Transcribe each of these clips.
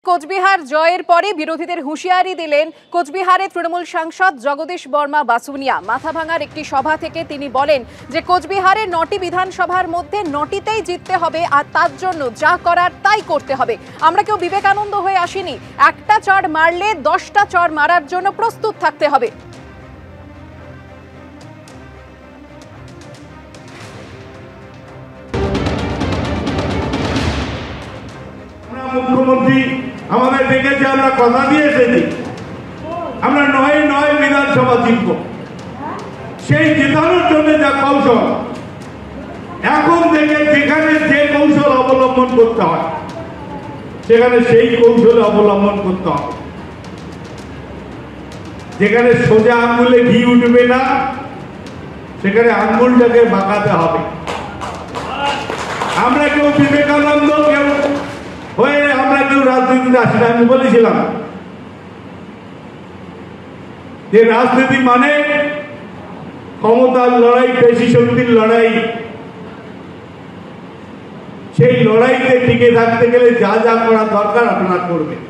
কোচবিহার জয়ের পরে বিরোধীদের হুঁশিয়ারি দিলেন কোচবিহারের তৃণমূল সাংসদ জগদীশ বর্মা বাসুনিয়া। মাথাভাঙার একটি সভা থেকে তিনি বলেন যে কোচবিহারের 9টি বিধানসভার মধ্যে 9টিতেই জিততে হবে, আর তার জন্য যা করার তাই করতে হবে। আমরা কেউ বিবেকানন্দ হয়ে আসিনি, একটা চড় মারলে 10টা চড় মারার জন্য প্রস্তুত থাকতে হবে। মুখ্যমন্ত্রী আমাদের ডেকেছে, আমরা কথা দিয়ে এসেছি আমরা 9 বিধানসভা জিতব। সেই জেতানোর জন্য যা কৌশল এখন থেকে যেখানে যে কৌশল অবলম্বন করতে হয় সেখানে সেই কৌশল অবলম্বন করতে হবে। যেখানে সোজা আঙ্গুলে ঘি উঠবে না সেখানে আঙ্গুলটাকে বাঁকাতে হবে। আমরা কেউ বিবেকানন্দ কেউ হয়ে আমরা কেউ রাজনীতিতে আসি না। আমি বলেছিলাম যে রাজনীতি মানে ক্ষমতার লড়াই, পেশি শক্তির লড়াই। সেই লড়াইতে টিকে থাকতে গেলে যা যা করা দরকার আপনারা করবেন।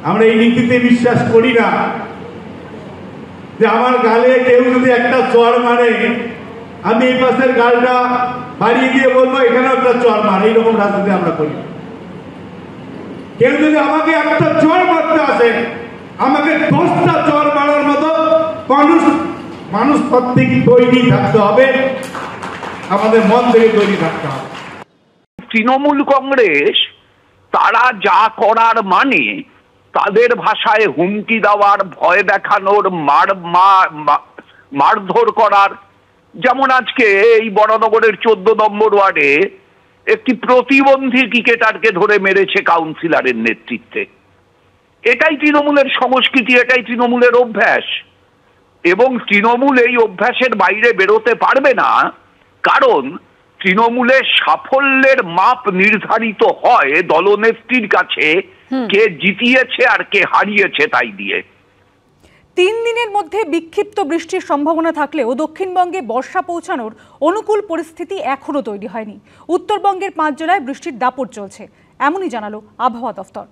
আমরা এই নীতিতে বিশ্বাস করি না যে আমার গালে কেউ যদি একটা চড় মারে আমি এই পাশের গালটা বাড়িয়ে দিয়ে বলবো এখানে একটা চড় মার। এইরকম রাজনীতি আমরা করি। কেউ যদি আমাকে একটা চড় মারতে আসে আমাকে 10টা চড় মারার মতো মানুষ প্রত্যেক তৈরি থাকতে হবে, আমাদের মন থেকে তৈরি থাকতে হবে। তৃণমূল কংগ্রেস তারা যা করার মানে তাদের ভাষায় হুমকি দেওয়ার, ভয় দেখানোর, মারধর করার। যেমন আজকে এই বরানগরের 14 নম্বর ওয়ার্ডে একটি প্রতিবন্ধী ক্রিকেটারকে ধরে মেরেছে কাউন্সিলরের নেতৃত্বে। এটাই তৃণমূলের সংস্কৃতি, এটাই তৃণমূলের অভ্যাস। এবং তৃণমূল এই অভ্যাসের বাইরে বেরোতে পারবে না, কারণ তৃণমূলের সাফল্যের মাপ নির্ধারিত হয় দলনেত্রীর কাছে কে জিতিয়েছে আর কে হারিয়েছে তাই দিয়ে। 3 দিনের মধ্যে বিক্ষিপ্ত বৃষ্টির সম্ভাবনা থাকলেও দক্ষিণবঙ্গে বর্ষা পৌঁছানোর অনুকূল পরিস্থিতি এখনো তৈরি হয়নি। উত্তরবঙ্গের 5 জেলায় বৃষ্টির দাপট চলছে, এমনই জানালো আবহাওয়া দফতর।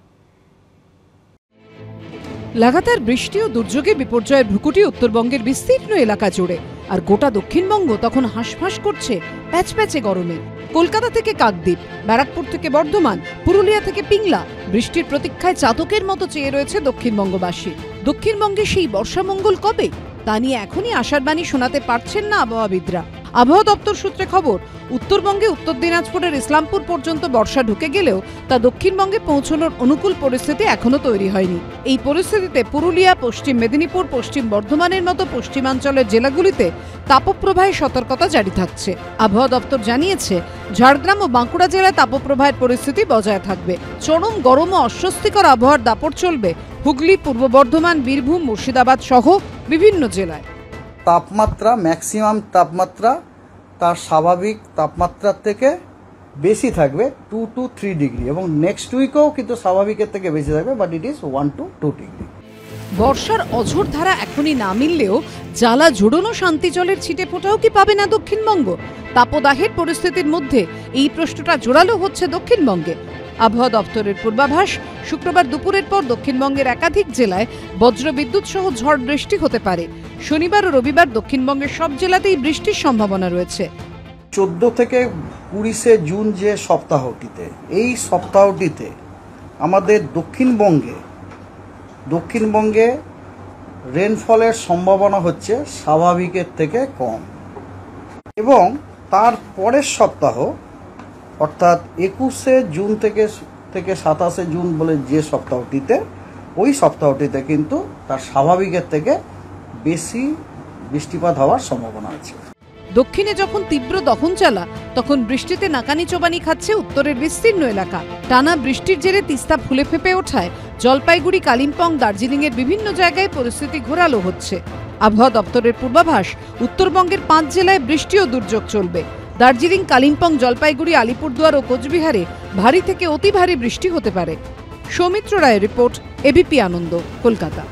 লাগাতার বৃষ্টি ও দুর্যোগে বিপর্যয়ের ভ্রুকুটি উত্তরবঙ্গের বিস্তীর্ণ এলাকা জুড়ে, আর গোটা দক্ষিণবঙ্গ তখন হাঁসফাঁস করছে প্যাচপ্যাচে গরমে। কলকাতা থেকে কাকদ্বীপ, ব্যারাকপুর থেকে বর্ধমান, পুরুলিয়া থেকে পিংলা, বৃষ্টির প্রতীক্ষায় চাতকের মতো চেয়ে রয়েছে দক্ষিণবঙ্গবাসী। দক্ষিণবঙ্গে সেই বর্ষামঙ্গল কবে, তা নিয়ে এখনই আশার বাণী শোনাতে পারছেন না আবহাওয়াবিদরা। আবহাওয়া দপ্তর সূত্রে খবর, উত্তরবঙ্গে উত্তর দিনাজপুরের ইসলামপুর পর্যন্ত বর্ষা ঢুকে গেলেও তা দক্ষিণবঙ্গে পৌঁছানোর অনুকূল পরিস্থিতি এখনো তৈরি হয়নি। এই পরিস্থিতিতে পুরুলিয়া, পশ্চিম মেদিনীপুর, পশ্চিম বর্ধমানের মতো পশ্চিমাঞ্চলের জেলাগুলিতে তাপপ্রবাহের সতর্কতা জারি থাকছে। আবহাওয়া দপ্তর জানিয়েছে, ঝাড়গ্রাম ও বাঁকুড়া জেলায় তাপপ্রবাহের পরিস্থিতি বজায় থাকবে। চরম গরম ও অস্বস্তিকর আবহাওয়ার দাপট চলবে হুগলি, পূর্ব বর্ধমান, বীরভূম, মুর্শিদাবাদ সহ বিভিন্ন জেলায়। তাপমাত্রা, ম্যাক্সিমাম তাপমাত্রা তার স্বাভাবিক তাপমাত্রার থেকে বেশি থাকবে 2 to 3 ডিগ্রি, এবং নেক্সট উইকেও কিন্তু স্বাভাবিকের থেকে বেশি থাকবে, but it is 1 to 2 degree. বর্ষার অঝোর ধারা এখনই না মিললেও জ্বালা জোড়ানো শান্তি জলের ছিটে ফোটাও কি পাবে না দক্ষিণবঙ্গ? তাপদাহের পরিস্থিতির মধ্যে এই প্রশ্নটা জোরালো হচ্ছে দক্ষিণবঙ্গে। আবহাওয়া দপ্তরের পূর্বাভাস, শুক্রবার দুপুরের পর দক্ষিণবঙ্গের একাধিক জেলায় বজ্রবিদ্যুৎ সহ ঝড় বৃষ্টি হতে পারে। শনিবার ও রবিবার দক্ষিণবঙ্গের সব জেলাতেই বৃষ্টির সম্ভাবনা রয়েছে। 14 থেকে 20 জুন যে সপ্তাহটিতে, এই সপ্তাহটিতে আমাদের দক্ষিণবঙ্গে রেনফলের সম্ভাবনা হচ্ছে স্বাভাবিকের থেকে কম, এবং তার পরের সপ্তাহ অর্থাৎ 21 জুন থেকে 27 জুন বলে যে সপ্তাহটিতে, ওই সপ্তাহটিতে কিন্তু তার স্বাভাবিকের থেকে বেশি বৃষ্টিপাত হওয়ার সম্ভাবনা আছে। দক্ষিণে যখন তীব্র দহন চালা, তখন বৃষ্টিতে নাকানি চোবানি খাচ্ছে উত্তরের বিস্তীর্ণ এলাকা। টানা বৃষ্টির জেরে তিস্তা ফুলে ফেপে ওঠায় জলপাইগুড়ি, কালিম্পং, দার্জিলিংয়ের বিভিন্ন জায়গায় পরিস্থিতি ঘোরালো হচ্ছে। আবহাওয়া দপ্তরের পূর্বাভাস, উত্তরবঙ্গের 5 জেলায় বৃষ্টি ও দুর্যোগ চলবে। দার্জিলিং, কালিম্পং, জলপাইগুড়ি, আলিপুরদুয়ার ও কোচবিহারে ভারী থেকে অতি ভারী বৃষ্টি হতে পারে। সৌমিত্র রায়ের রিপোর্ট, এবিপি আনন্দ, কলকাতা।